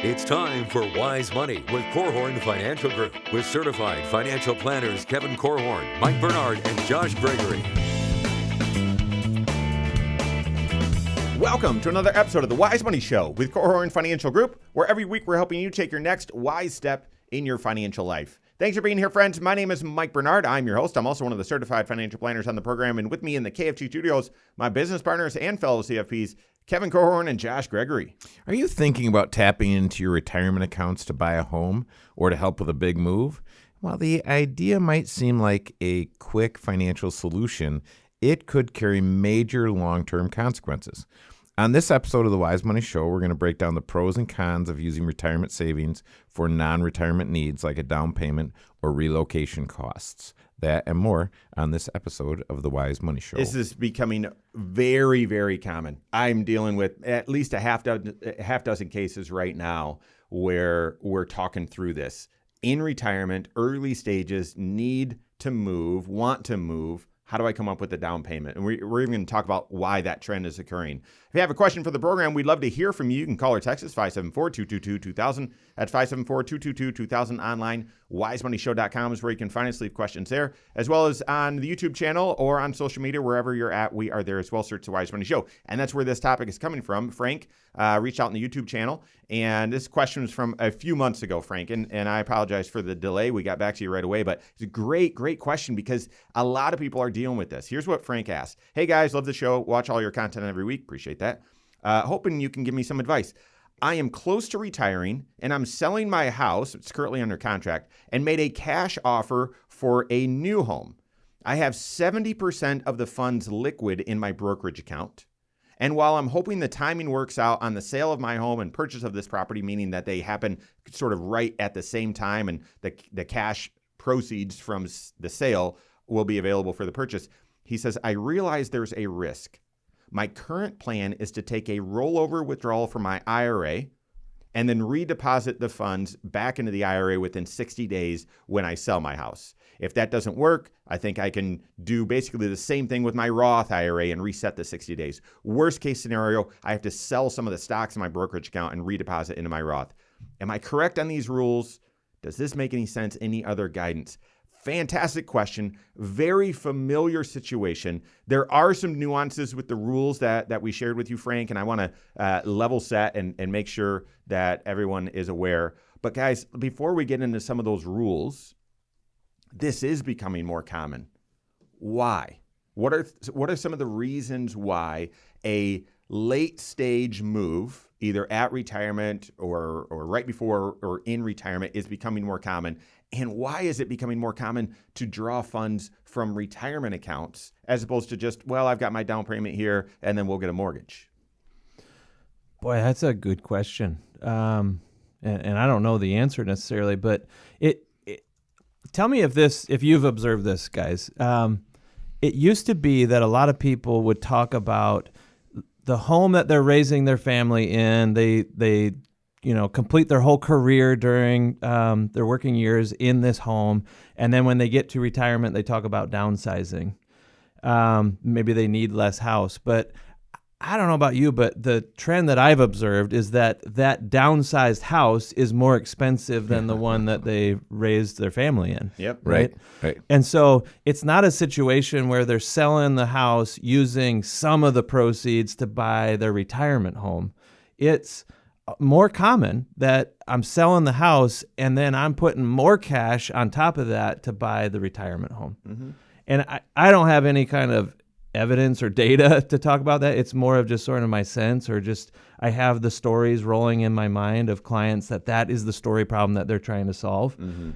It's time for Wise Money with Korhorn Financial Group with certified financial planners Kevin Korhorn, Mike Bernard, and Josh Gregory. Welcome to another episode of the Wise Money Show with Korhorn Financial Group, where every week we're helping you take your next wise step in your financial life. Thanks for being here, friends. My name is Mike Bernard. I'm your host. I'm also one of the certified financial planners on the program. And with me in the KFG studios, my business partners and fellow CFPs, Kevin Korhorn and Josh Gregory. Are you thinking about tapping into your retirement accounts to buy a home or to help with a big move? While the idea might seem like a quick financial solution, it could carry major long-term consequences. On this episode of the Wise Money Show, we're going to break down the pros and cons of using retirement savings for non-retirement needs like a down payment or relocation costs. That and more on this episode of the Wise Money Show. This is becoming very, very common. I'm dealing with at least a half dozen cases right now where we're talking through this. In retirement, early stages, need to move, want to move. How do I come up with a down payment? And we're even going to talk about why that trend is occurring. If you have a question for the program, we'd love to hear from you. You can call or text us 574-222-2000. That's 574-222-2000 online. WiseMoneyShow.com is where you can find us. Leave questions there, as well as on the YouTube channel or on social media, wherever you're at. We are there as well. Search the Wise Money Show. And that's where this topic is coming from. Frank reached out in the YouTube channel, and this question was from a few months ago, Frank, and I apologize for the delay. We got back to you right away, but it's a great question because a lot of people are dealing with this. Here's what Frank asked. Hey guys, love the show. Watch all your content every week. Appreciate that. Hoping you can give me some advice. I am close to retiring and I'm selling my house. It's currently under contract and made a cash offer for a new home. I have 70% of the funds liquid in my brokerage account. And while I'm hoping the timing works out on the sale of my home and purchase of this property, meaning that they happen sort of right at the same time and the cash proceeds from the sale will be available for the purchase, he says, I realize there's a risk. My current plan is to take a rollover withdrawal from my IRA and then redeposit the funds back into the IRA within 60 days when I sell my house. If that doesn't work, I think I can do basically the same thing with my Roth IRA and reset the 60 days. Worst case scenario, I have to sell some of the stocks in my brokerage account and redeposit into my Roth. Am I correct on these rules? Does this make any sense? Any other guidance? Fantastic question. Very familiar situation. There are some nuances with the rules that we shared with you, Frank, and I want to level set and make sure that everyone is aware. But guys, before we get into some of those rules, this is becoming more common. Why? What are some of the reasons why a late stage move, either at retirement or right before or in retirement, is becoming more common? And why is it becoming more common to draw funds from retirement accounts as opposed to just, well, I've got my down payment here and then we'll get a mortgage? Boy, that's a good question. And I don't know the answer necessarily, but tell me if you've observed this, guys. It used to be that a lot of people would talk about the home that they're raising their family in. They complete their whole career during their working years in this home. And then when they get to retirement, they talk about downsizing. Maybe they need less house. But I don't know about you, but the trend that I've observed is that downsized house is more expensive than the one that they raised their family in. Yep. Right. And so it's not a situation where they're selling the house using some of the proceeds to buy their retirement home. It's more common that I'm selling the house and then I'm putting more cash on top of that to buy the retirement home. Mm-hmm. And I don't have any kind of evidence or data to talk about that. It's more of just sort of my sense, or just I have the stories rolling in my mind of clients that is the story problem that they're trying to solve. Mm-hmm.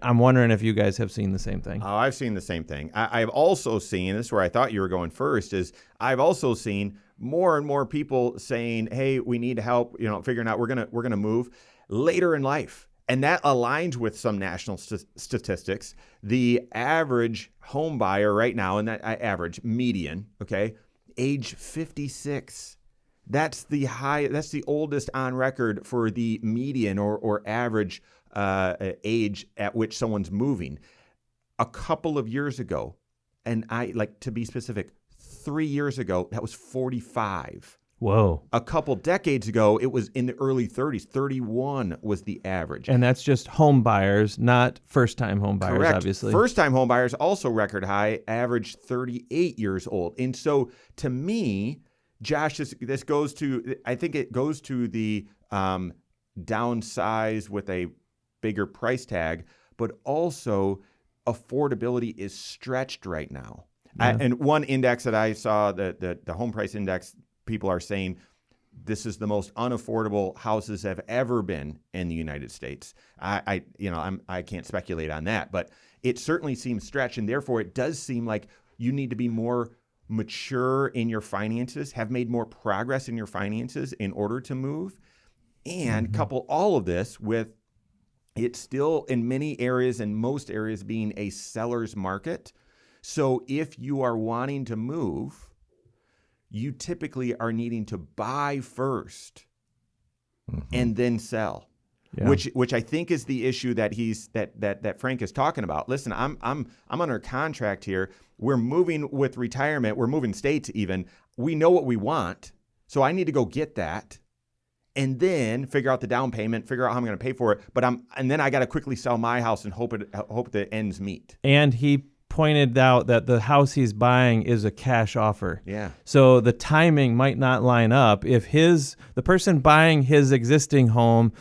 I'm wondering if you guys have seen the same thing. Oh, I've seen the same thing. I've also seen, this is where I thought you were going first, is I've also seen more and more people saying, hey, we need help, figuring out we're gonna move later in life. And that aligns with some national statistics. The average home buyer right now, and that average median, okay, age 56. That's the oldest on record for the median or average age at which someone's moving. A couple of years ago, and I like to be specific, 3 years ago, that was 45. Whoa. A couple decades ago, it was in the early 30s. 31 was the average. And that's just home buyers, not first-time home buyers, Correct. obviously. First-time home buyers also record high, average 38 years old. And so to me, Josh, this goes to, I think it goes to the downsize with a bigger price tag, but also affordability is stretched right now. Yeah. And one index that I saw, the home price index, people are saying this is the most unaffordable houses have ever been in the United States. I can't speculate on that, but it certainly seems stretched, and therefore it does seem like you need to be more mature in your finances, have made more progress in your finances in order to move, and couple all of this with it still in many areas and most areas being a seller's market. So if you are wanting to move, you typically are needing to buy first and then sell, which I think is the issue that that Frank is talking about. Listen, I'm under contract here. We're moving with retirement. We're moving states even. We know what we want, so I need to go get that, and then figure out the down payment, figure out how I'm going to pay for it. And then I got to quickly sell my house and hope the ends meet. And he pointed out that the house he's buying is a cash offer. Yeah. So the timing might not line up. If the person buying his existing home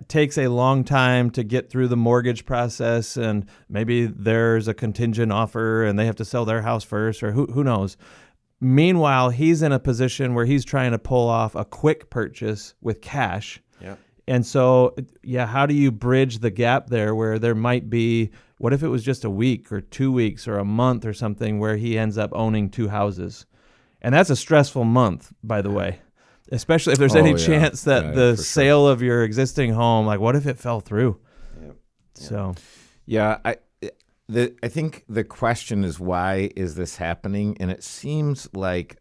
takes a long time to get through the mortgage process, and maybe there's a contingent offer and they have to sell their house first, or who knows. Meanwhile, he's in a position where he's trying to pull off a quick purchase with cash. Yeah. And so, how do you bridge the gap there where there might be, what if it was just a week or 2 weeks or a month or something where he ends up owning two houses? And that's a stressful month, by the way, especially if there's any chance that the sale of your existing home, like what if it fell through? Yep. So, I think the question is, why is this happening? And it seems like,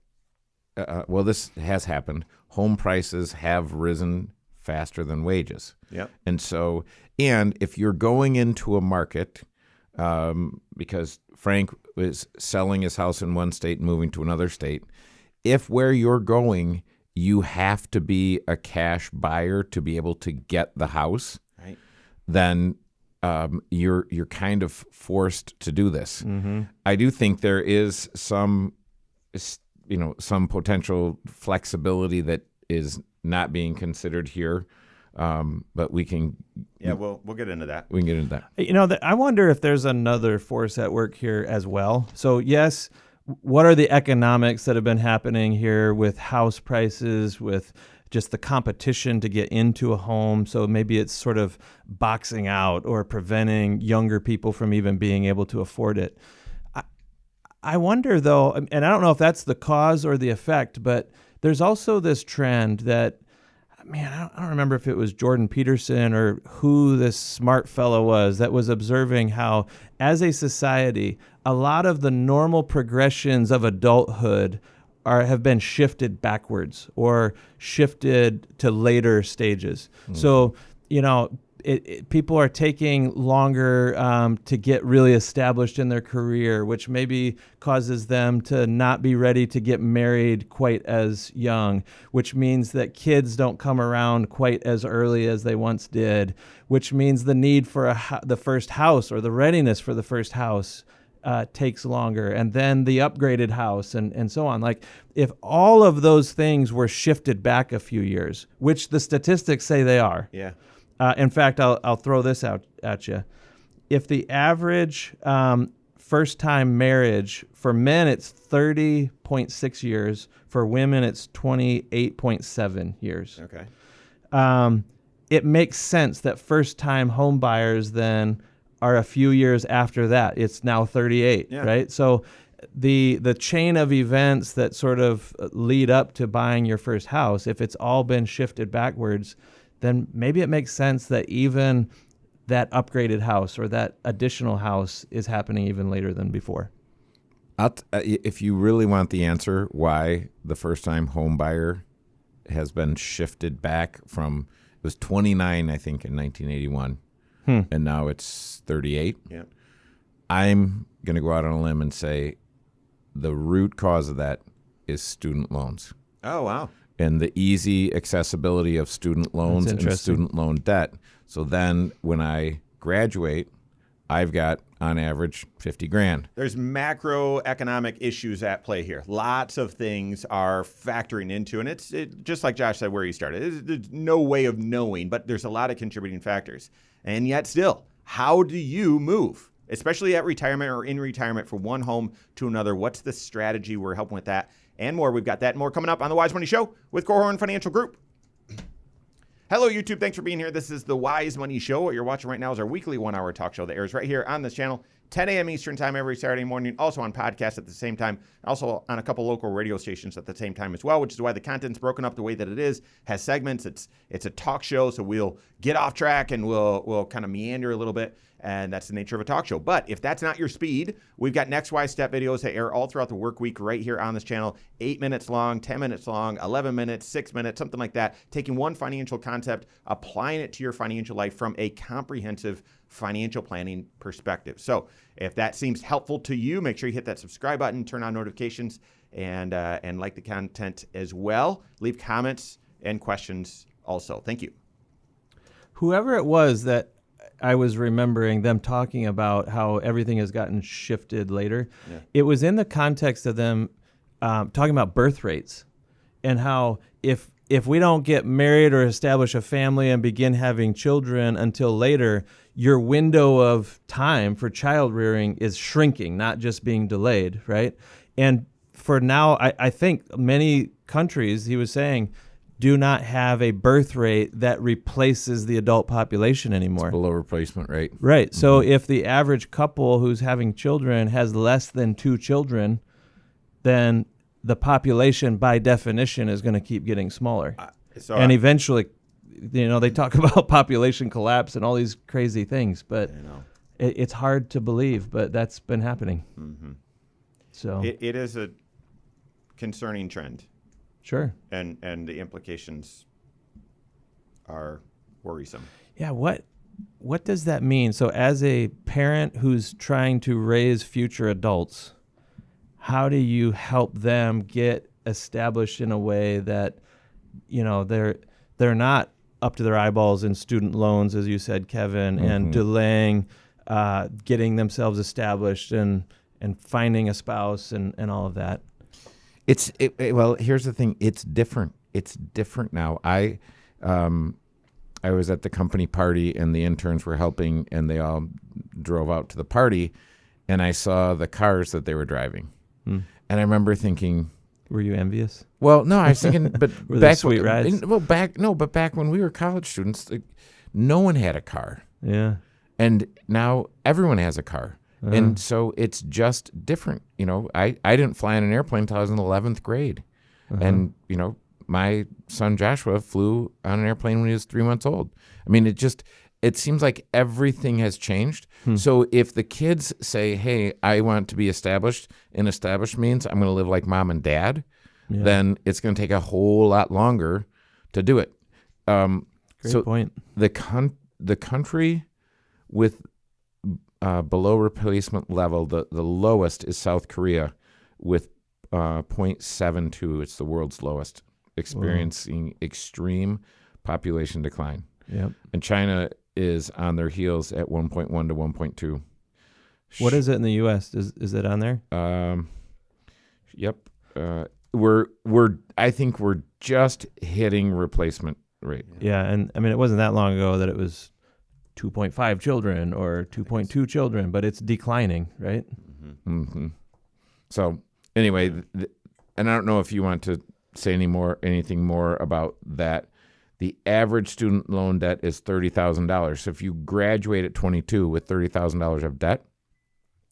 this has happened. Home prices have risen faster than wages. Yep. And so, and if you're going into a market, because Frank is selling his house in one state and moving to another state, if where you're going, you have to be a cash buyer to be able to get the house, right, then you're kind of forced to do this. mm-hmm. I do think there is some potential flexibility that is not being considered here, but we can. Yeah, we'll get into that. We can get into that. I wonder if there's another force at work here as well. So yes, what are the economics that have been happening here with house prices, with just the competition to get into a home? So maybe it's sort of boxing out or preventing younger people from even being able to afford it. I wonder, though, and I don't know if that's the cause or the effect, but there's also this trend that, I don't remember if it was Jordan Peterson or who this smart fellow was that was observing how, as a society, a lot of the normal progressions of adulthood have been shifted backwards or shifted to later stages. So, people are taking longer to get really established in their career, which maybe causes them to not be ready to get married quite as young, which means that kids don't come around quite as early as they once did, which means the need for the first house or the readiness for the first house takes longer, and then the upgraded house and so on. Like, if all of those things were shifted back a few years, which the statistics say they are. Yeah. In fact, I'll throw this out at you. If the average first-time marriage for men, it's 30.6 years. For women, it's 28.7 years. Okay. It makes sense that first-time home buyers then are a few years after that. It's now 38, right? So the chain of events that sort of lead up to buying your first house, if it's all been shifted backwards, then maybe it makes sense that even that upgraded house or that additional house is happening even later than before. If you really want the answer why the first-time home buyer has been shifted back from, it was 29, I think, in 1981, and now it's 38. Yeah. I'm going to go out on a limb and say the root cause of that is student loans. Oh, wow. and the easy accessibility of student loans and student loan debt. So then when I graduate, I've got on average 50 grand. There's macroeconomic issues at play here. Lots of things are factoring into, and it's just like Josh said where he started. There's no way of knowing, but there's a lot of contributing factors. And yet still, how do you move, especially at retirement or in retirement, from one home to another? What's the strategy? We're helping with that and more. We've got that and more coming up on the Wise Money Show with Korhorn Financial Group. Hello, YouTube. Thanks for being here. This is the Wise Money Show. What you're watching right now is our weekly 1-hour talk show that airs right here on this channel, 10 a.m. Eastern time every Saturday morning, also on podcast at the same time, also on a couple local radio stations at the same time as well, which is why the content's broken up the way that it is, has segments. It's a talk show, so we'll get off track and we'll kind of meander a little bit, and that's the nature of a talk show. But if that's not your speed, we've got Next Wise Step videos that air all throughout the work week right here on this channel, 8 minutes long, 10 minutes long, 11 minutes, 6 minutes, something like that, taking one financial concept, applying it to your financial life from a comprehensive financial planning perspective. So if that seems helpful to you, make sure you hit that subscribe button, turn on notifications, and like the content as well. Leave comments and questions also. Thank you. Whoever it was that I was remembering them talking about how everything has gotten shifted later. Yeah. It was in the context of them talking about birth rates and how if we don't get married or establish a family and begin having children until later, your window of time for child rearing is shrinking, not just being delayed, right? And for now, I think many countries, he was saying, do not have a birth rate that replaces the adult population anymore. It's below replacement rate. Right. So if the average couple who's having children has less than 2 children, then the population by definition is going to keep getting smaller. And eventually, they talk about population collapse and all these crazy things, but it's hard to believe, but that's been happening. Mm-hmm. So it is a concerning trend. Sure. And the implications are worrisome. Yeah, what does that mean? So as a parent who's trying to raise future adults, how do you help them get established in a way that, they're not up to their eyeballs in student loans, as you said, Kevin, mm-hmm. and delaying getting themselves established and finding a spouse and all of that? Well, here's the thing. It's different. It's different now. I was at the company party and the interns were helping and they all drove out to the party and I saw the cars that they were driving. And I remember thinking, were you envious? Well, no, I was thinking, but were they sweet rides? But back when we were college students, no one had a car. Yeah. And now everyone has a car. Uh-huh. And so it's just different. I didn't fly in an airplane until I was in the 11th grade. Uh-huh. And, my son Joshua flew on an airplane when he was 3 months old. I mean, it seems like everything has changed. So if the kids say, hey, I want to be established, and established means I'm going to live like mom and dad, then it's going to take a whole lot longer to do it. Great point. The country with below replacement level, the lowest is South Korea with 0.72. It's the world's lowest, experiencing extreme population decline. Yep. And China is on their heels at 1.1 to 1.2. What is it in the U.S.? Is it on there? Yep. I think we're just hitting replacement rate. Yeah, and I mean it wasn't that long ago that it was 2.5 children or 2.2 children, but it's declining, right? Mm-hmm. Mm-hmm. So anyway, and I don't know if you want to say anything more about that. The average student loan debt is $30,000. So if you graduate at 22 with $30,000 of debt,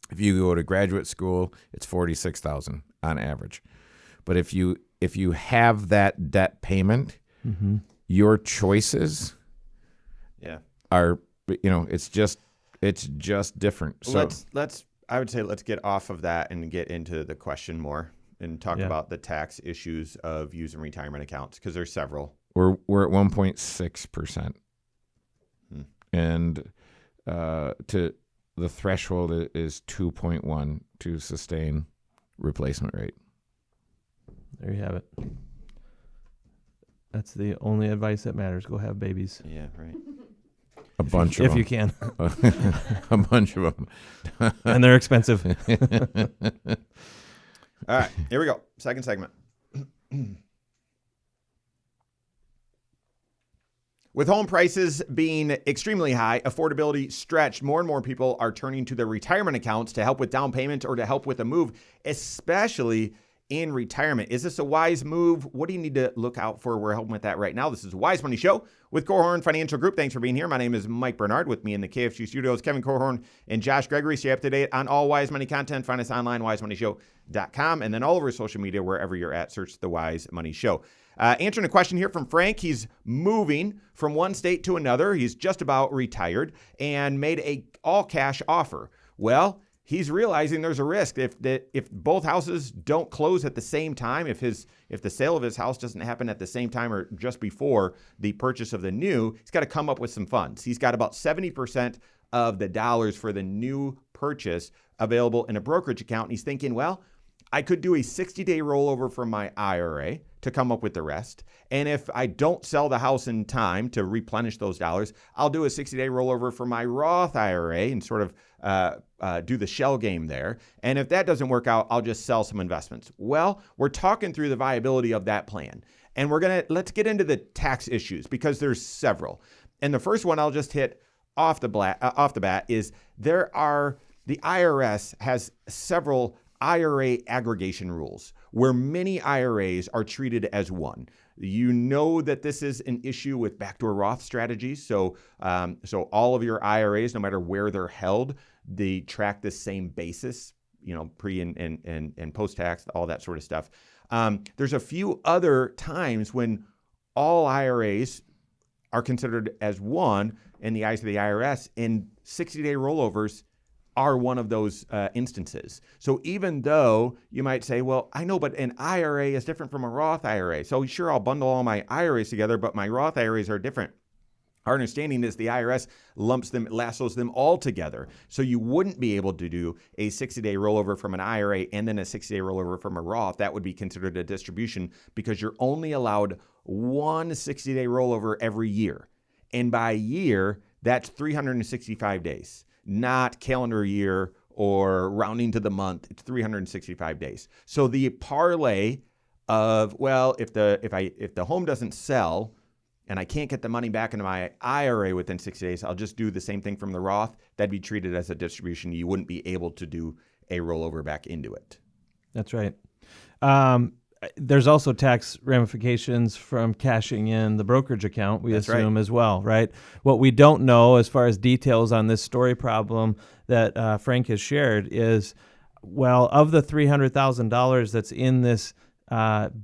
if you go to graduate school, it's $46,000 on average. But if you have that debt payment, mm-hmm. your choices are, it's just different. So I would say let's get off of that and get into the question more and talk about the tax issues of using retirement accounts, because there's several. We're at 1.6%, and to the threshold is 2.1 to sustain replacement rate. There you have it. That's the only advice that matters. Go have babies. Yeah, right. A bunch of If them. you can. A bunch of them. And they're expensive. All right, here we go. Second segment. With home prices being extremely high, affordability stretched, more and more people are turning to their retirement accounts to help with down payment or to help with a move, especially in retirement. Is this a wise move? What do you need to look out for? We're helping with that right now. This is Wise Money Show with Korhorn Financial Group. Thanks for being here. My name is Mike Bernard. With me in the KFG studios, Kevin Korhorn and Josh Gregory. Stay up to date on all Wise Money content. Find us online, wisemoneyshow.com, and then all over social media, wherever you're at, search The Wise Money Show. Answering a question here from Frank. He's moving from one state to another. He's just about retired and made a all-cash offer. Well, he's realizing there's a risk if both houses don't close at the same time, if the sale of his house doesn't happen at the same time or just before the purchase of the new, he's got to come up with some funds. He's got about 70% of the dollars for the new purchase available in a brokerage account. And he's thinking, well, I could do a 60-day rollover from my IRA to come up with the rest. And if I don't sell the house in time to replenish those dollars, I'll do a 60-day rollover for my Roth IRA and sort of do the shell game there. And if that doesn't work out, I'll just sell some investments. Well, we're talking through the viability of that plan. And let's get into the tax issues because there's several. And the first one I'll just hit off the bat is the IRS has several IRA aggregation rules where many IRAs are treated as one. You know that this is an issue with backdoor Roth strategies. So all of your IRAs, no matter where they're held, they track the same basis, pre and post-tax, all that sort of stuff. There's a few other times when all IRAs are considered as one in the eyes of the IRS, and 60-day rollovers are one of those instances. So even though you might say, well, I know, but an IRA is different from a Roth IRA. So sure, I'll bundle all my IRAs together, but my Roth IRAs are different. Our understanding is the IRS lassos them all together. So you wouldn't be able to do a 60-day rollover from an IRA and then a 60-day rollover from a Roth. That would be considered a distribution because you're only allowed one 60-day rollover every year. And by year, that's 365 days. Not calendar year or rounding to the month. It's 365 days. So the parlay of, well, if the home doesn't sell and I can't get the money back into my IRA within 60 days, I'll just do the same thing from the Roth. That'd be treated as a distribution. You wouldn't be able to do a rollover back into it. That's right. There's also tax ramifications from cashing in the brokerage account, we assume, as well, right? What we don't know as far as details on this story problem that Frank has shared is, well, of the $300,000 that's in this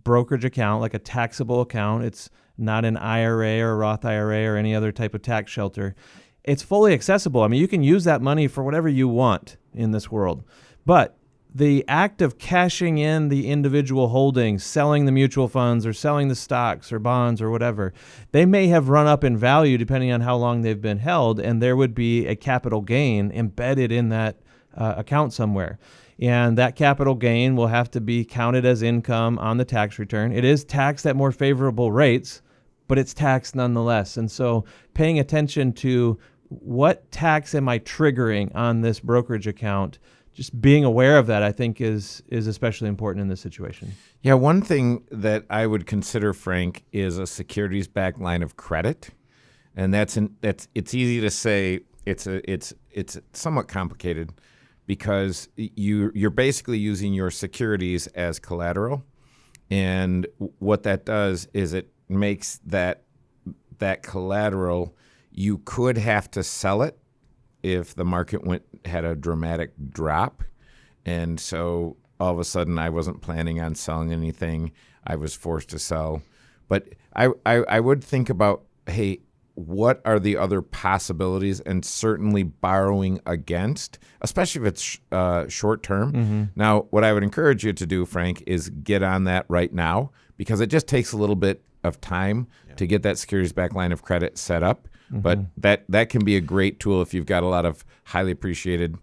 brokerage account, like a taxable account, it's not an IRA or a Roth IRA or any other type of tax shelter. It's fully accessible. I mean, you can use that money for whatever you want in this world. But the act of cashing in the individual holdings, selling the mutual funds or selling the stocks or bonds or whatever, they may have run up in value depending on how long they've been held, and there would be a capital gain embedded in that account somewhere. And that capital gain will have to be counted as income on the tax return. It is taxed at more favorable rates, but it's taxed nonetheless. And so paying attention to what tax am I triggering on this brokerage account, just being aware of that, I think, is especially important in this situation. Yeah, one thing that I would consider, Frank, is a securities-backed line of credit, and it's easy to say. It's somewhat complicated because you're basically using your securities as collateral, and what that does is it makes that collateral, you could have to sell it if the market had a dramatic drop. And so all of a sudden I wasn't planning on selling anything. I was forced to sell. But I would think about, hey, what are the other possibilities? And certainly borrowing against, especially if it's short term. Mm-hmm. Now, what I would encourage you to do, Frank, is get on that right now because it just takes a little bit of time to get that securities-backed line of credit set up. Mm-hmm. But that can be a great tool if you've got a lot of highly appreciated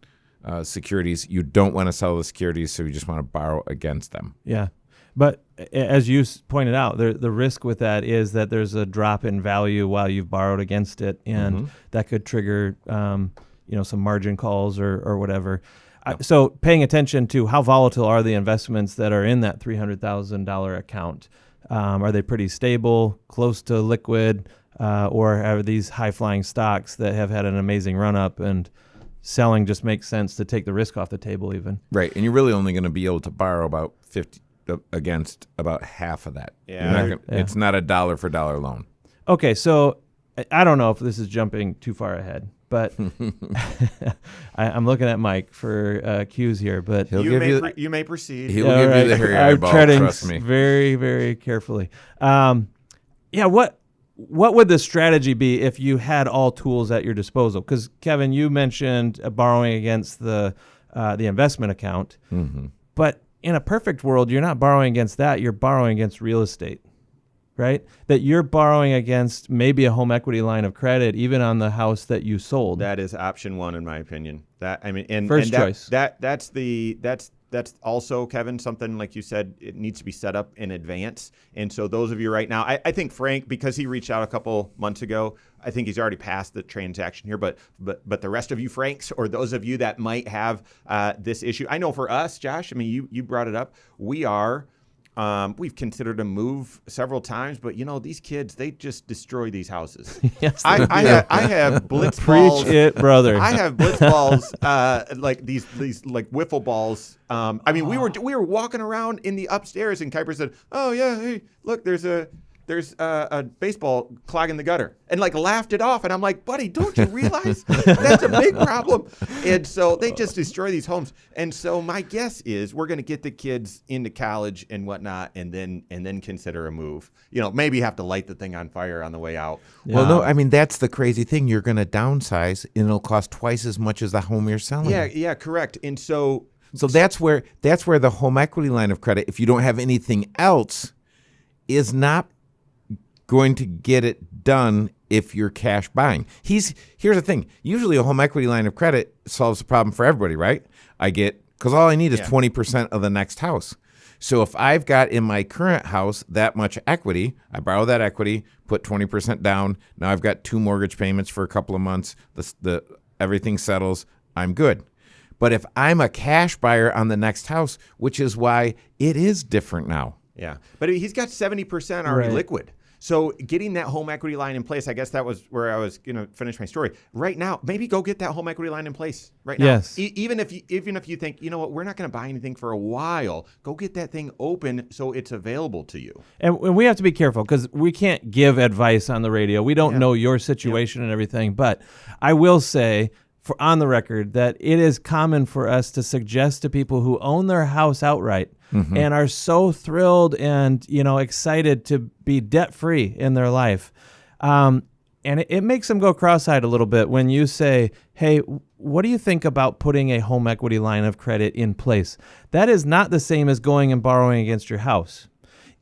securities. You don't want to sell the securities, so you just want to borrow against them. Yeah. But as you pointed out, the risk with that is that there's a drop in value while you've borrowed against it, and that could trigger some margin calls or whatever. So paying attention to how volatile are the investments that are in that $300,000 account. Are they pretty stable, close to liquid, or are these high-flying stocks that have had an amazing run-up and selling just makes sense to take the risk off the table even? Right, and you're really only going to be able to borrow about 50 against about half of that. Yeah. It's not a dollar for dollar loan. Okay, so I don't know if this is jumping too far ahead, but I'm looking at Mike for cues here. But you may proceed. He'll give you the hairy eyeball, trust me. Very, very carefully. What would the strategy be if you had all tools at your disposal? Because Kevin, you mentioned borrowing against the investment account, but in a perfect world, you're not borrowing against that. You're borrowing against real estate, right? That you're borrowing against maybe a home equity line of credit, even on the house that you sold. That is option one, in my opinion. First choice. That's also, Kevin, something like you said, it needs to be set up in advance. And so those of you right now, I think Frank, because he reached out a couple months ago, I think he's already passed the transaction here. But the rest of you Franks, or those of you that might have this issue, I know for us, Josh, I mean, you brought it up. We've considered a move several times, but these kids, they just destroy these houses. Yes, I have blitz balls. Preach it, brother. I have blitz balls, like these like wiffle balls. We were walking around in the upstairs, and Kuiper said, "Oh yeah, hey, look, there's a baseball clogging the gutter," and like laughed it off. And I'm like, buddy, don't you realize that's a big problem? And so they just destroy these homes. And so my guess is we're going to get the kids into college and whatnot, and then consider a move. Maybe have to light the thing on fire on the way out. Yeah. Well, no, I mean, that's the crazy thing. You're going to downsize, and it'll cost twice as much as the home you're selling. Yeah, correct. And so that's where the home equity line of credit, if you don't have anything else, is not going to get it done if you're cash buying. Here's the thing. Usually a home equity line of credit solves the problem for everybody, right? Because all I need is 20% of the next house. So if I've got in my current house that much equity, I borrow that equity, put 20% down. Now I've got 2 mortgage payments for a couple of months. Everything settles. I'm good. But if I'm a cash buyer on the next house, which is why it is different now. Yeah. But he's got 70% already liquid. So getting that home equity line in place, I guess that was where I was going to finish my story. Right now, maybe go get that home equity line in place right now. Yes. Even if you think, you know what, we're not going to buy anything for a while, go get that thing open so it's available to you. And we have to be careful because we can't give advice on the radio. We don't know your situation and everything. But I will say, on the record, that it is common for us to suggest to people who own their house outright and are so thrilled and excited to be debt-free in their life. And it makes them go cross-eyed a little bit when you say, hey, what do you think about putting a home equity line of credit in place? That is not the same as going and borrowing against your house.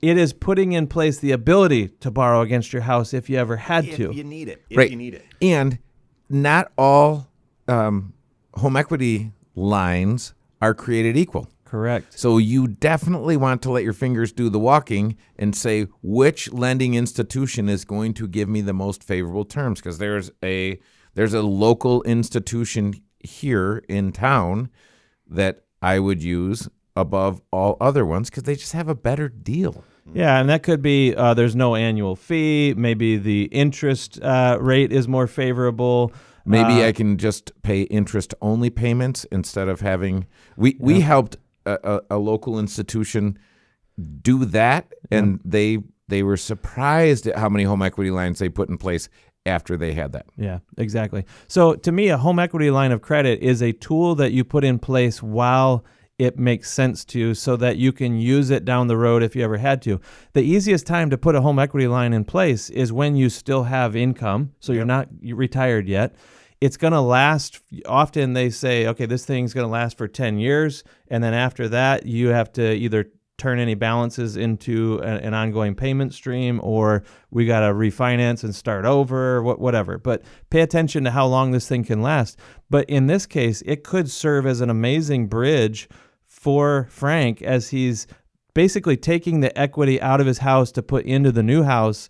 It is putting in place the ability to borrow against your house if you ever had to. If you need it. Right. You need it. And not all home equity lines are created equal. Correct. So you definitely want to let your fingers do the walking and say which lending institution is going to give me the most favorable terms, because there's a local institution here in town that I would use above all other ones because they just have a better deal. Yeah, and that could be there's no annual fee. Maybe the interest rate is more favorable. Maybe I can just pay interest-only payments instead of having we helped a local institution do that, and they were surprised at how many home equity lines they put in place after they had that. Yeah, exactly. So to me, a home equity line of credit is a tool that you put in place while it makes sense to you so that you can use it down the road if you ever had to. The easiest time to put a home equity line in place is when you still have income, so you're retired yet. It's going to last. Often they say, okay, this thing's going to last for 10 years. And then after that, you have to either turn any balances into an ongoing payment stream, or we got to refinance and start over, whatever. But pay attention to how long this thing can last. But in this case, it could serve as an amazing bridge for Frank as he's basically taking the equity out of his house to put into the new house.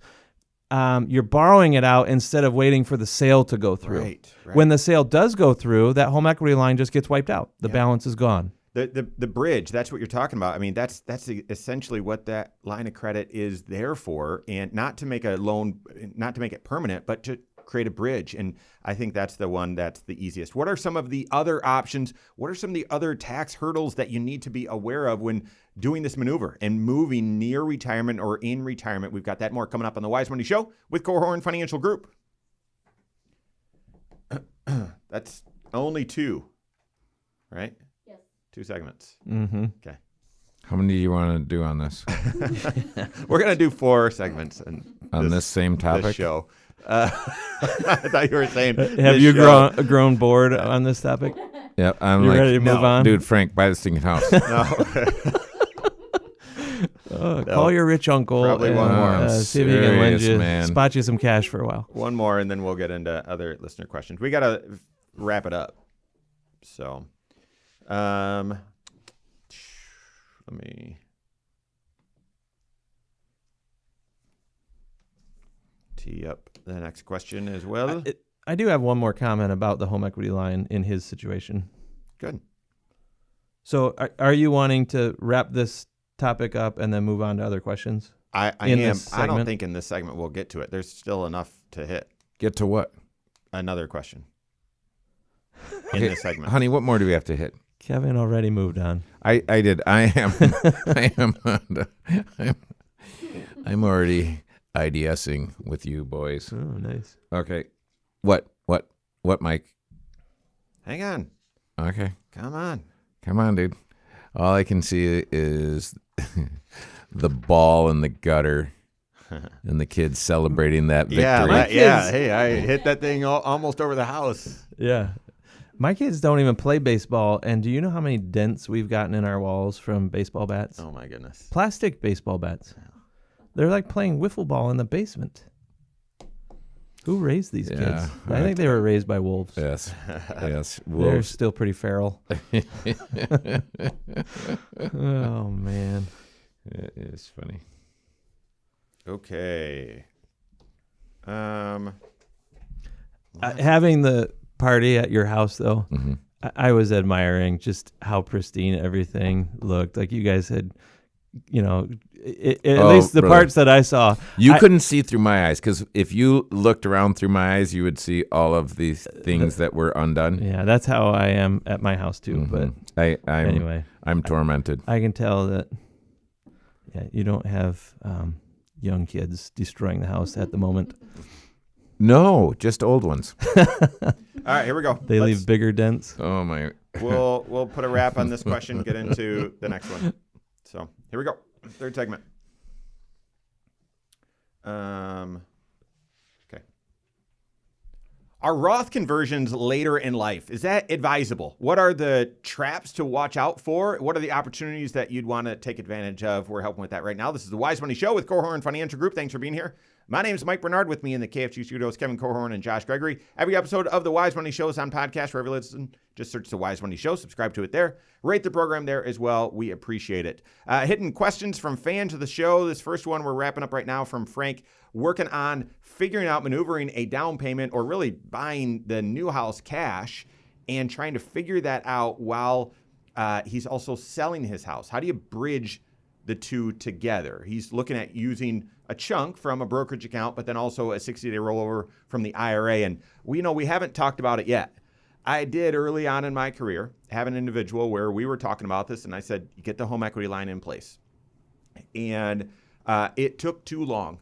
You're borrowing it out instead of waiting for the sale to go through. Right. When the sale does go through, that home equity line just gets wiped out. The balance is gone. The bridge, that's what you're talking about. I mean, that's essentially what that line of credit is there for, and not to make a loan, not to make it permanent, but to create a bridge. And I think that's the one that's the easiest. What are some of the other options? What are some of the other tax hurdles that you need to be aware of when doing this maneuver and moving near retirement or in retirement? We've got that more coming up on the Wise Money Show with Korhorn Financial Group. That's only 2, right? Yes. 2 segments. Mm-hmm. Okay. How many do you want to do on this? We're going to do 4 segments On this same topic? This show. I thought you were saying. Have you grown bored on this topic? Yeah, I'm You like, ready to move on? dude, Frank, buy this stinking house. No. Call your rich uncle. Probably one more. See if he can lend you, man. spot you some cash for a while. One more, and then we'll get into other listener questions. We got to wrap it up. So, let me. Tee up the next question as well. I do have one more comment about the home equity line in his situation. Good. So are you wanting to wrap this topic up and then move on to other questions? I in am. this I don't segment? think in this segment we'll get to it. There's still enough to hit. Get to what? Another question in this segment. Honey, what more do we have to hit? Kevin already moved on. I did. I am. I'm already IDSing with you boys. Oh, nice. Okay. What, Mike? Hang on. Okay. Come on. Come on, dude. All I can see is the ball in the gutter and the kids celebrating that victory. Yeah. Hey, I hit that thing almost over the house. Yeah. My kids don't even play baseball. And do you know how many dents we've gotten in our walls from baseball bats? Oh, my goodness. Plastic baseball bats. They're like playing wiffle ball in the basement. Who raised these kids? Yeah, I think they were raised by wolves. Yes. Yes. They're Wolves. still pretty feral. Oh, man. It is funny. Okay. Having the party at your house, though, Mm-hmm. I was admiring just how pristine everything looked. Like you guys had, at least the brother. parts that I saw. You couldn't see through my eyes because if you looked around through my eyes, you would see all of these things that were undone. Yeah, that's how I am at my house, too. Mhm. But Anyway, I'm tormented. I can tell that, you don't have young kids destroying the house at the moment. No, just old ones. All right, here we go. They leave bigger dents. Oh my! We'll put a wrap on this question, get into the next one. So here we go. 3rd segment. Okay. Are Roth conversions later in life? Is that advisable? What are the traps to watch out for? What are the opportunities that you'd want to take advantage of? We're helping with that right now. This is the Wise Money Show with Korhorn Financial Group. Thanks for being here. My name is Mike Bernard. With me in the KFG studios, Kevin Korhorn and Josh Gregory. Every episode of the Wise Money Show is on podcast. Wherever you listen, just search the Wise Money Show. Subscribe to it there. Rate the program there as well. We appreciate it. Hitting questions from fans of the show. This first one we're wrapping up right now from Frank. Working on figuring out maneuvering a down payment or really buying the new house cash and trying to figure that out while he's also selling his house. How do you bridge the two together? He's looking at using a chunk from a brokerage account, but then also a 60-day rollover from the IRA. And we haven't talked about it yet. I did early on in my career have an individual where we were talking about this, and I said, get the home equity line in place. And it took too long.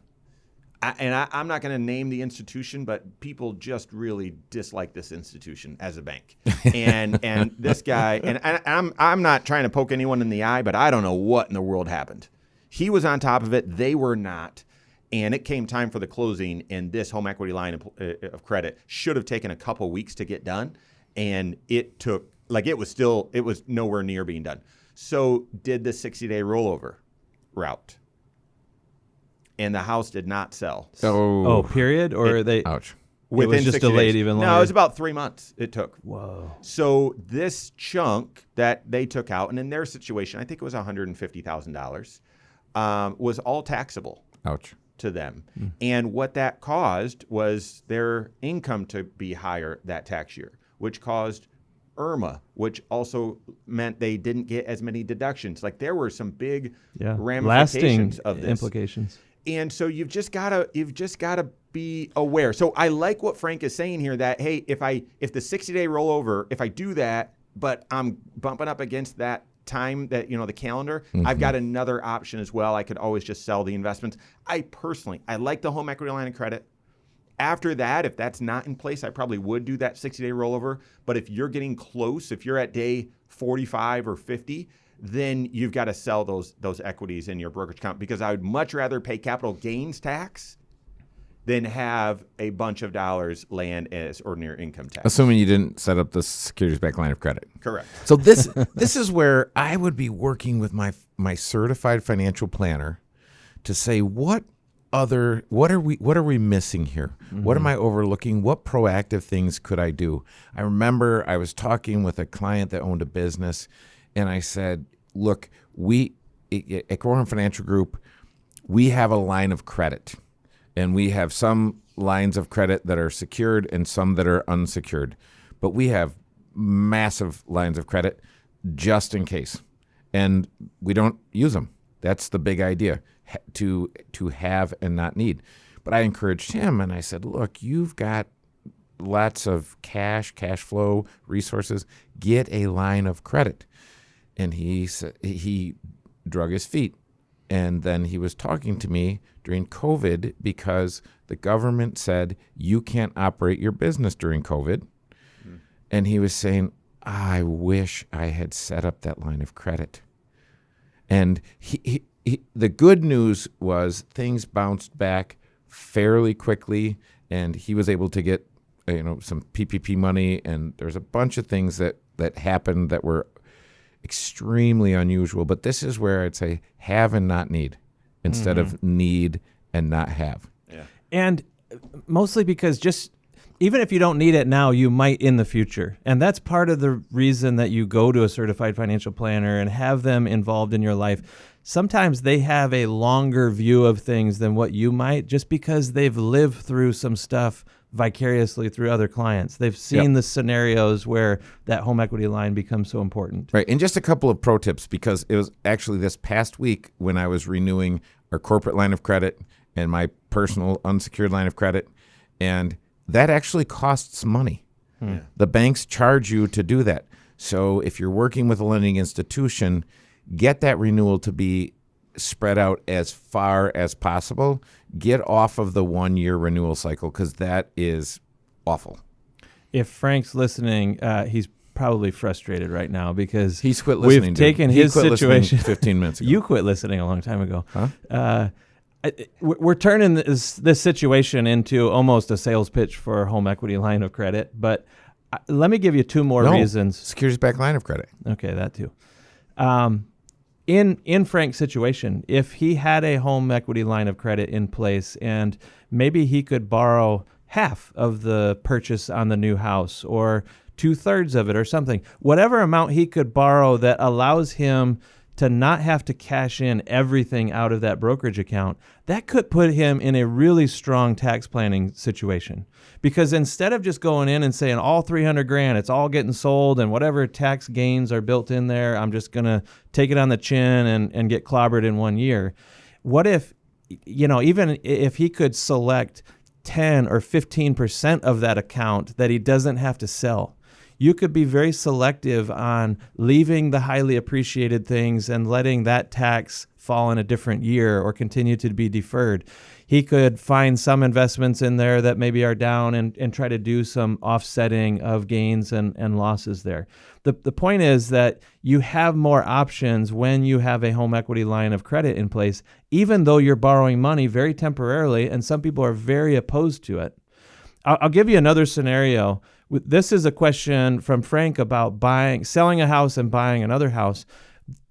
I'm not going to name the institution, but people just really dislike this institution as a bank. And this guy, and I'm not trying to poke anyone in the eye, but I don't know what in the world happened. He was on top of it. They were not. And it came time for the closing, and this home equity line of credit should have taken a couple weeks to get done. And it took, it was nowhere near being done. So did the 60-day rollover route. And the house did not sell. Oh, period? Or they? Ouch. Within was just 60 delayed days. even longer. No, it was about 3 months it took. Whoa. So this chunk that they took out, and in their situation, I think it was $150,000, was all taxable. Ouch. To them. And what that caused was their income to be higher that tax year, which caused IRMA, which also meant they didn't get as many deductions. Like there were some big ramifications lasting of this. implications. And so you've just gotta be aware. So I like what Frank is saying here that, hey, if the 60-day rollover, if I do that, but I'm bumping up against that time that, the calendar, I've got another option as well. I could always just sell the investments. I like the home equity line of credit. After that, if that's not in place, I probably would do that 60-day rollover. But if you're getting close, if you're at day 45 or 50, then you've got to sell those equities in your brokerage account, because I would much rather pay capital gains tax than have a bunch of dollars land as ordinary income tax. Assuming you didn't set up the securities-backed line of credit. Correct. So this is where I would be working with my certified financial planner to say, what are we missing here? What am I overlooking? What proactive things could I do? I remember I was talking with a client that owned a business, and I said, look, at Corhorn Financial Group, we have a line of credit. And we have some lines of credit that are secured and some that are unsecured. But we have massive lines of credit just in case. And we don't use them. That's the big idea, to have and not need. But I encouraged him, and I said, look, you've got lots of cash flow, resources. Get a line of credit. And he drug his feet. And then he was talking to me during COVID because the government said you can't operate your business during COVID. And he was saying, I wish I had set up that line of credit. And the good news was things bounced back fairly quickly, and he was able to get some PPP money, and there's a bunch of things that happened that were extremely unusual. But this is where I'd say have and not need instead of need and not have. Yeah. And mostly because just even if you don't need it now, you might in the future. And that's part of the reason that you go to a certified financial planner and have them involved in your life. Sometimes they have a longer view of things than what you might, just because they've lived through some stuff vicariously through other clients. They've seen the scenarios where that home equity line becomes so important. Right. And just a couple of pro tips, because it was actually this past week when I was renewing our corporate line of credit and my personal unsecured line of credit, and that actually costs money. The banks charge you to do that. So if you're working with a lending institution, get that renewal to be spread out as far as possible. Get off of the 1-year renewal cycle, because that is awful. If Frank's listening, he's probably frustrated right now because he's quit listening. We've taken his situation 15 minutes ago. You quit listening a long time ago. Huh? We're turning this situation into almost a sales pitch for a home equity line of credit. But let me give you two more reasons. Securities-backed line of credit. Okay, that too. In Frank's situation, if he had a home equity line of credit in place and maybe he could borrow half of the purchase on the new house or 2/3 of it or something, whatever amount he could borrow that allows him to not have to cash in everything out of that brokerage account, that could put him in a really strong tax planning situation. Because instead of just going in and saying all $300,000, it's all getting sold and whatever tax gains are built in there, I'm just going to take it on the chin and get clobbered in 1 year. What if, even if he could select 10 or 15% of that account that he doesn't have to sell? You could be very selective on leaving the highly appreciated things and letting that tax fall in a different year or continue to be deferred. He could find some investments in there that maybe are down and try to do some offsetting of gains and losses there. The point is that you have more options when you have a home equity line of credit in place, even though you're borrowing money very temporarily, and some people are very opposed to it. I'll give you another scenario. This is a question from Frank about selling a house and buying another house.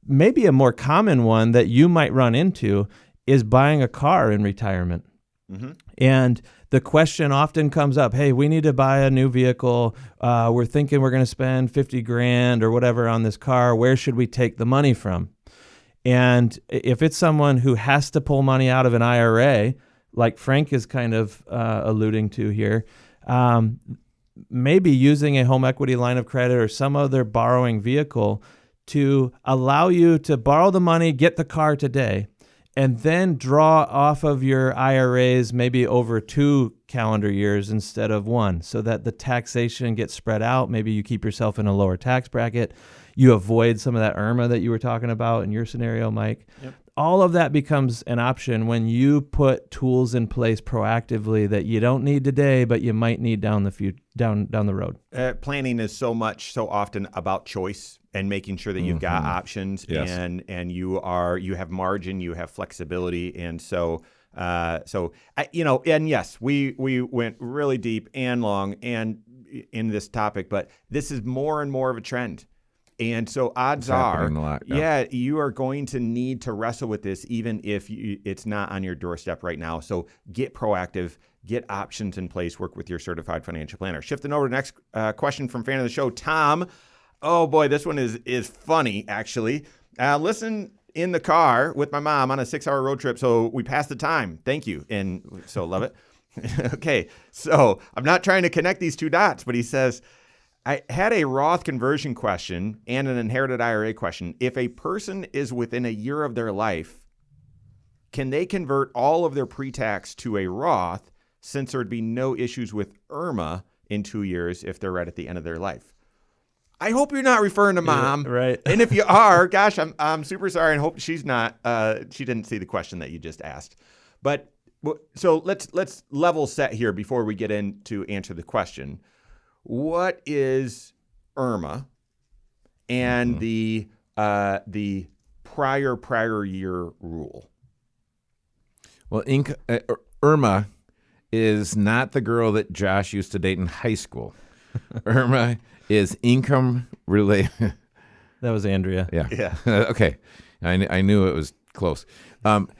Maybe a more common one that you might run into is buying a car in retirement. And the question often comes up, hey, we need to buy a new vehicle. We're thinking we're going to spend 50 grand or whatever on this car. Where should we take the money from? And if it's someone who has to pull money out of an IRA, like Frank is kind of alluding to here, maybe using a home equity line of credit or some other borrowing vehicle to allow you to borrow the money, get the car today, and then draw off of your IRAs maybe over 2 calendar years instead of 1, so that the taxation gets spread out. Maybe you keep yourself in a lower tax bracket. You avoid some of that IRMA that you were talking about in your scenario, Mike. Yep. All of that becomes an option when you put tools in place proactively that you don't need today, but you might need down the road. Planning is so often about choice and making sure that you've got options, Yes. and you have margin, you have flexibility, and and yes, we went really deep and long and in this topic, but this is more and more of a trend. And so odds are, happening a lot, yeah. you are going to need to wrestle with this even if it's not on your doorstep right now. So get proactive, get options in place, work with your certified financial planner. Shifting over to the next question from fan of the show, Tom. Oh boy, this one is funny, actually. Listen in the car with my mom on a 6-hour road trip, so we passed the time. Thank you. And so love it. Okay, so I'm not trying to connect these two dots, but he says, I had a Roth conversion question and an inherited IRA question. If a person is within a year of their life, can they convert all of their pre-tax to a Roth, since there would be no issues with IRMA in 2 years if they're right at the end of their life? I hope you're not referring to mom. Yeah, right. And if you are, gosh, I'm super sorry, and hope she's not. She didn't see the question that you just asked. But so let's level set here before we get in to answer the question. What is IRMA and the prior year rule? Well, IRMA is not the girl that Josh used to date in high school. IRMA is income related. That was Andrea. Yeah. Okay. I knew it was close.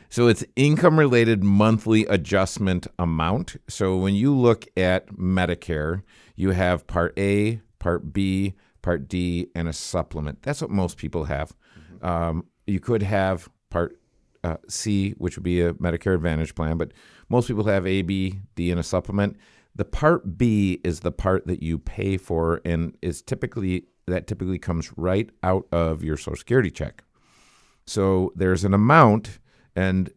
So it's income related monthly adjustment amount. So when you look at Medicare, you have Part A, Part B, Part D, and a supplement. That's what most people have. You could have Part C, which would be a Medicare Advantage plan, but most people have A, B, D, and a supplement. The Part B is the part that you pay for, and typically comes right out of your Social Security check. So there's an amount, and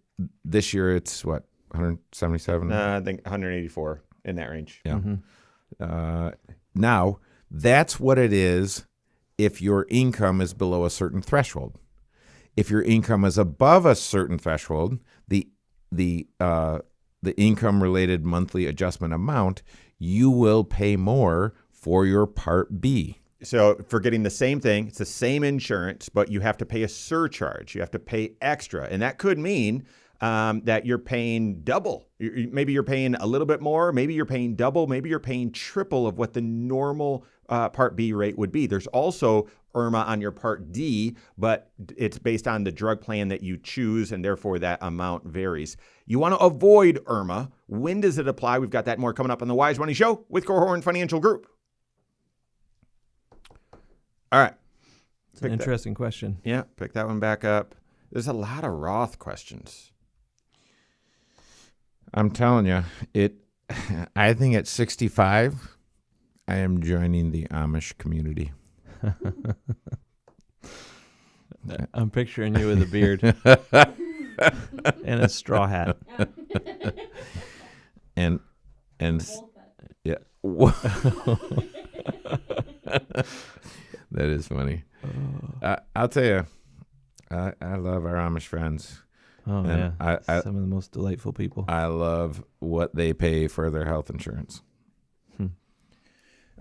this year it's what, 177? I think 184, in that range. Yeah. Now, that's what it is if your income is below a certain threshold. If your income is above a certain threshold, the income-related monthly adjustment amount, you will pay more for your Part B. So for getting the same thing, it's the same insurance, but you have to pay a surcharge. You have to pay extra. And that could mean that you're paying double. Maybe you're paying a little bit more. Maybe you're paying double. Maybe you're paying triple of what the normal Part B rate would be. There's also IRMA on your Part D, but it's based on the drug plan that you choose, and therefore that amount varies. You want to avoid IRMA. When does it apply? We've got that more coming up on the Wise Money Show with Korhorn Financial Group. All right. It's an interesting question. Yeah, pick that one back up. There's a lot of Roth questions. I'm telling you, I think at 65, I am joining the Amish community. I'm picturing you with a beard and a straw hat. and yeah. That is funny. I'll tell you, I love our Amish friends. Oh, and yeah. Some of the most delightful people. I love what they pay for their health insurance.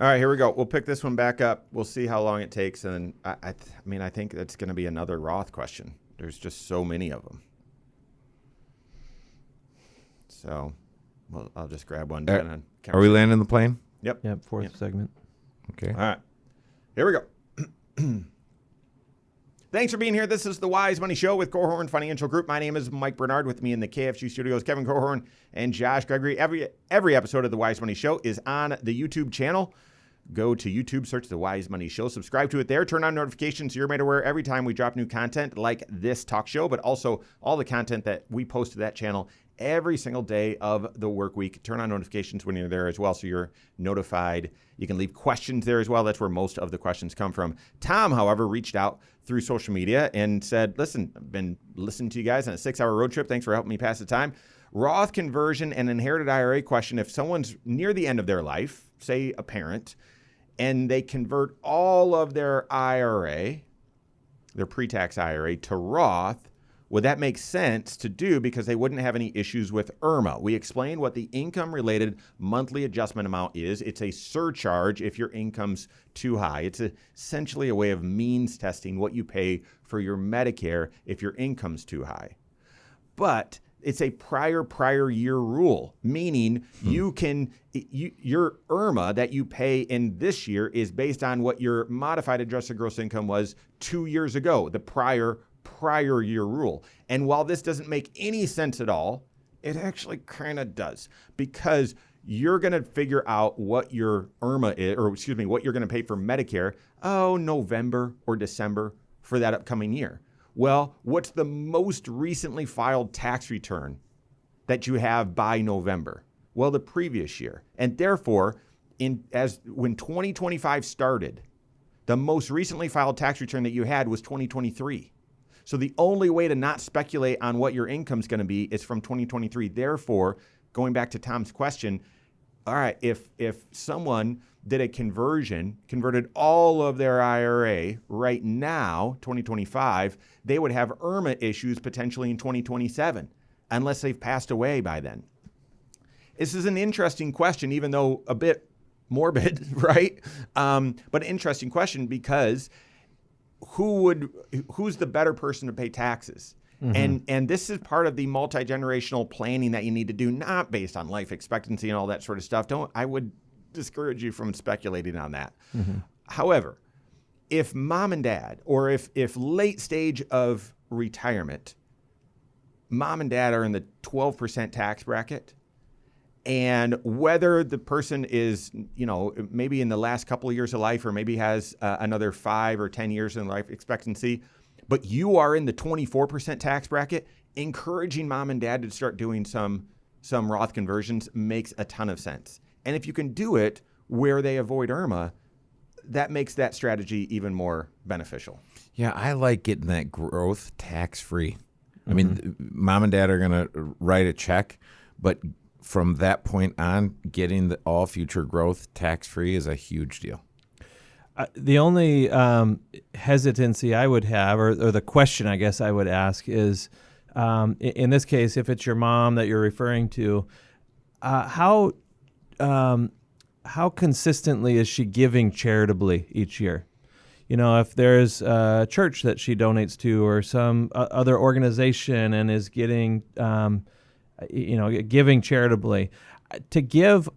All right, here we go. We'll pick this one back up. We'll see how long it takes. And I think that's going to be another Roth question. There's just so many of them. So I'll just grab one. Are we landing the plane? Yep. Fourth segment. Okay. All right. Here we go. Thanks for being here. This is the Wise Money Show with Korhorn Financial Group. My name is Mike Bernard. With me in the KFG studios, Kevin Korhorn and Josh Gregory. Every episode of the Wise Money Show is on the YouTube channel. Go to YouTube, search the Wise Money Show, subscribe to it there, turn on notifications so you're made aware every time we drop new content like this talk show, but also all the content that we post to that channel every single day of the work week. Turn on notifications when you're there as well so you're notified. You can leave questions there as well. That's where most of the questions come from. Tom, however, reached out through social media and said, listen, I've been listening to you guys on a 6-hour road trip. Thanks for helping me pass the time. Roth conversion and inherited IRA question. If someone's near the end of their life, say a parent, and they convert all of their IRA, their pre-tax IRA, to Roth, would that make sense to do because they wouldn't have any issues with IRMA? We explained what the income-related monthly adjustment amount is. It's a surcharge if your income's too high. It's essentially a way of means testing what you pay for your Medicare if your income's too high. But it's a prior year rule, meaning your IRMA that you pay in this year is based on what your modified adjusted gross income was 2 years ago, the prior year rule. And while this doesn't make any sense at all, it actually kind of does, because you're going to figure out what your IRMA is, or excuse me, what you're going to pay for Medicare, November or December for that upcoming year. Well, what's the most recently filed tax return that you have by November? Well, the previous year. And therefore, when 2025 started, the most recently filed tax return that you had was 2023. So the only way to not speculate on what your income's going to be is from 2023. Therefore, going back to Tom's question, all right, if someone did a converted all of their IRA right now, 2025, they would have IRMA issues potentially in 2027, unless they've passed away by then. This is an interesting question, even though a bit morbid, right? But an interesting question because who's the better person to pay taxes? Mm-hmm. And this is part of the multi-generational planning that you need to do, not based on life expectancy and all that sort of stuff. I would discourage you from speculating on that. Mm-hmm. However, if mom and dad, or if late stage of retirement, mom and dad are in the 12% tax bracket, and whether the person is, maybe in the last couple of years of life, or maybe has another 5 or 10 years in life expectancy, but you are in the 24% tax bracket, encouraging mom and dad to start doing some Roth conversions makes a ton of sense. And if you can do it where they avoid IRMA, that makes that strategy even more beneficial. Yeah, I like getting that growth tax-free. Mm-hmm. I mean, mom and dad are going to write a check, but from that point on, getting all future growth tax-free is a huge deal. The only hesitancy I would have, or the question I guess I would ask is, in this case, if it's your mom that you're referring to, how consistently is she giving charitably each year? If there's a church that she donates to, or some other organization, and is getting, giving charitably, to give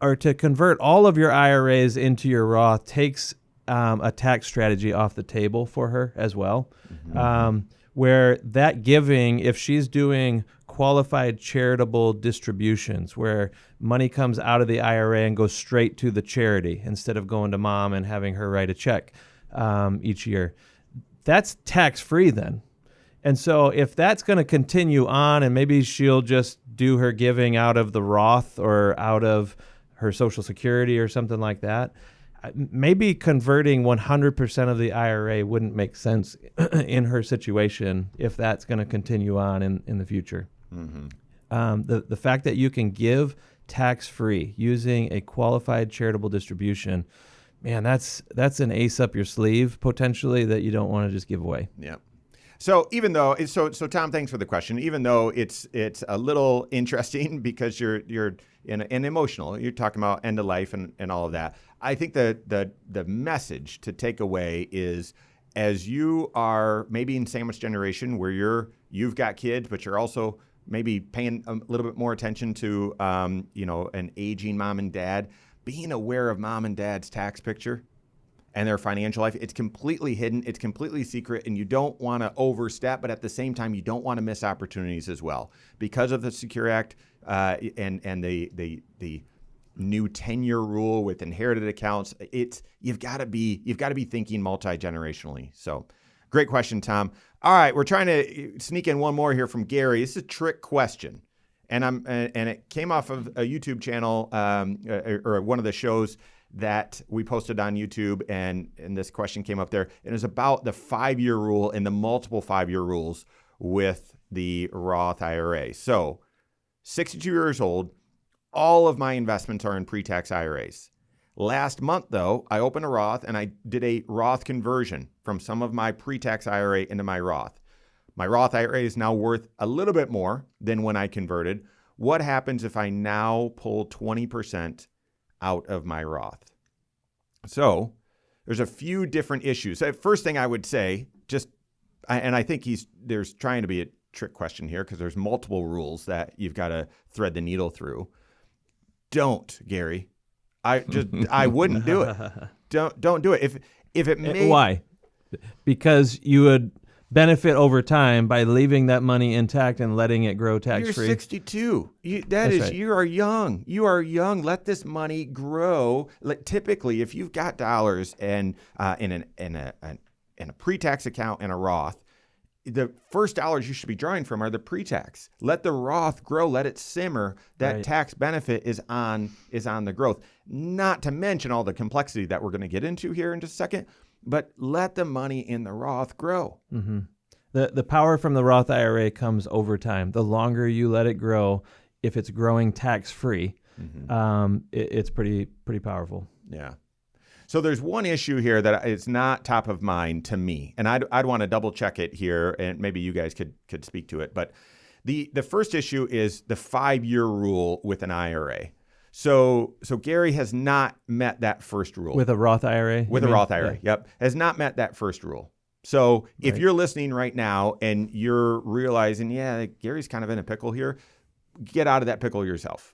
or to convert all of your IRAs into your Roth takes a tax strategy off the table for her as well. Mm-hmm. Where that giving, if she's doing qualified charitable distributions where money comes out of the IRA and goes straight to the charity instead of going to mom and having her write a check each year, that's tax-free then. And so if that's going to continue on, and maybe she'll just do her giving out of the Roth or out of her Social Security or something like that, maybe converting 100% of the IRA wouldn't make sense in her situation if that's going to continue on in the future. Mm-hmm. The fact that you can give tax-free using a qualified charitable distribution, man, that's an ace up your sleeve potentially that you don't want to just give away. Yeah. So even though Tom, thanks for the question. Even though it's a little interesting because you're and emotional, you're talking about end of life and all of that. I think the message to take away is, as you are maybe in sandwich generation where you've got kids, but you're also maybe paying a little bit more attention to an aging mom and dad, being aware of mom and dad's tax picture and their financial life. It's completely hidden. It's completely secret, and you don't want to overstep, but at the same time, you don't want to miss opportunities as well. Because of the Secure Act and the new 10-year rule with inherited accounts, you've got to be thinking multi-generationally. So, great question, Tom. All right, we're trying to sneak in one more here from Gary. This is a trick question, and it came off of a YouTube channel or one of the shows that we posted on YouTube, and this question came up there. And it was about the 5-year rule and the multiple 5-year rules with the Roth IRA. So, 62 years old, all of my investments are in pre-tax IRAs. Last month, though, I opened a Roth and I did a Roth conversion from some of my pre-tax IRA into my Roth. My Roth IRA is now worth a little bit more than when I converted. What happens if I now pull 20% out of my Roth? So there's a few different issues. First thing I would say, and I think there's trying to be a trick question here because there's multiple rules that you've got to thread the needle through. Don't, Gary. I wouldn't do it. Don't do it. If it may. Why? Because you would benefit over time by leaving that money intact and letting it grow tax-free. You're 62. Right. You are young. You are young. Let this money grow. Typically, if you've got dollars and in a pre-tax account and a Roth, the first dollars you should be drawing from are the pre-tax. Let the Roth grow. Let it simmer. That tax benefit is on the growth. Not to mention all the complexity that we're going to get into here in just a second. But let the money in the Roth grow. Mm-hmm. The power from the Roth IRA comes over time. The longer you let it grow, if it's growing tax-free, it's pretty powerful. Yeah. So there's one issue here that is not top of mind to me, and I'd want to double check it here, and maybe you guys could speak to it. But the first issue is the 5-year rule with an IRA. So Gary has not met that first rule. With a Roth IRA? With a Roth IRA, yep. Has not met that first rule. So if you're listening right now and you're realizing, Gary's kind of in a pickle here, get out of that pickle yourself.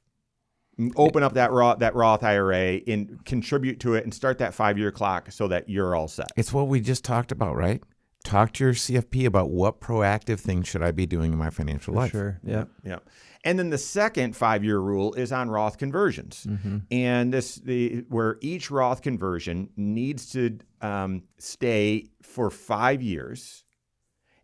Open up that Roth IRA and contribute to it and start that 5-year clock so that you're all set. It's what we just talked about, right? Talk to your CFP about what proactive things should I be doing in my financial life. Sure, yeah. And then the second 5-year rule is on Roth conversions. Mm-hmm. And where each Roth conversion needs to stay for 5 years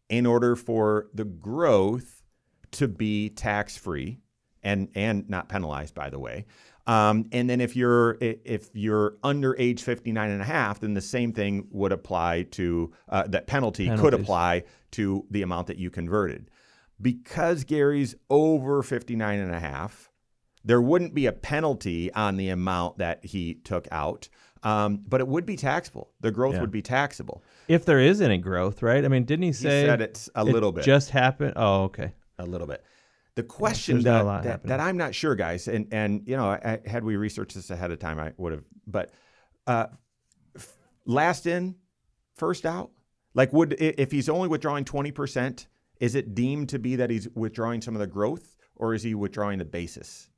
in order for the growth to be tax-free and not penalized, by the way. And then if you're under age 59 and a half, then the same thing would apply to that penalty could apply to the amount that you converted. Because Gary's over 59 and a half, there wouldn't be a penalty on the amount that he took out, but it would be taxable. The growth would be taxable. If there is any growth, right? I mean, didn't he say? He said it's a little bit. Just happened? Oh, okay. A little bit. The question that I'm not sure, guys, and had we researched this ahead of time, I would have. But last in, first out. Like, if he's only withdrawing 20%, is it deemed to be that he's withdrawing some of the growth, or is he withdrawing the basis?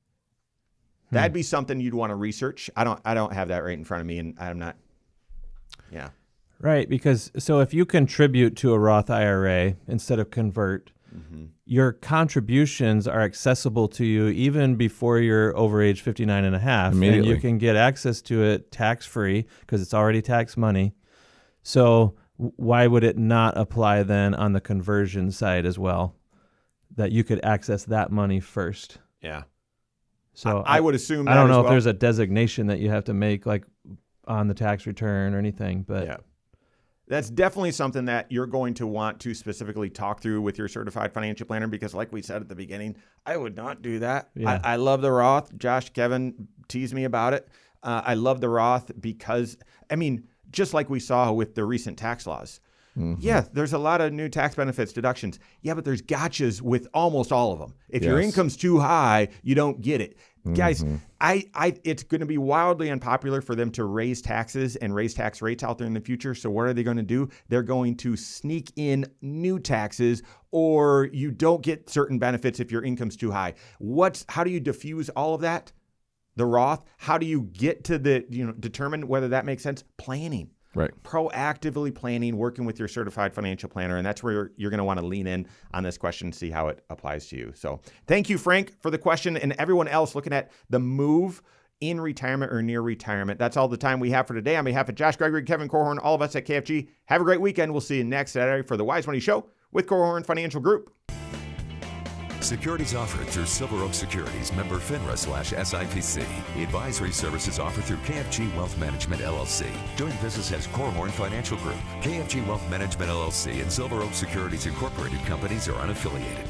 That'd be something you'd want to research. I don't have that right in front of me, and I'm not. Yeah. Right, because so if you contribute to a Roth IRA instead of convert, your contributions are accessible to you even before you're over age 59 and a half. And you can get access to it tax-free because it's already tax money. So why would it not apply then on the conversion side as well, that you could access that money first? Yeah. So I would assume that I don't know as if well. there's a designation that you have to make like on the tax return or anything, but yeah. That's definitely something that you're going to want to specifically talk through with your certified financial planner, because like we said at the beginning, I would not do that. Yeah. I love the Roth. Josh, Kevin teased me about it. I love the Roth because, just like we saw with the recent tax laws. Yeah, there's a lot of new tax benefits, deductions. Yeah, but there's gotchas with almost all of them. If your income's too high, you don't get it. Guys, it's going to be wildly unpopular for them to raise taxes and raise tax rates out there in the future. So what are they going to do? They're going to sneak in new taxes, or you don't get certain benefits if your income's too high. How do you diffuse all of that? The Roth. How do you get to determine whether that makes sense? Planning. Right. Proactively planning, working with your certified financial planner, and that's where you're going to want to lean in on this question and see how it applies to you. So thank you, Frank, for the question, and everyone else looking at the move in retirement or near retirement. That's all the time we have for today. On behalf of Josh Gregory, Kevin Korhorn, all of us at KFG, have a great weekend. We'll see you next Saturday for the Wise Money Show with Korhorn Financial Group. Securities offered through Silver Oak Securities, member FINRA/SIPC. Advisory services offered through KFG Wealth Management LLC. Doing business as Korhorn Financial Group. KFG Wealth Management LLC and Silver Oak Securities Incorporated companies are unaffiliated.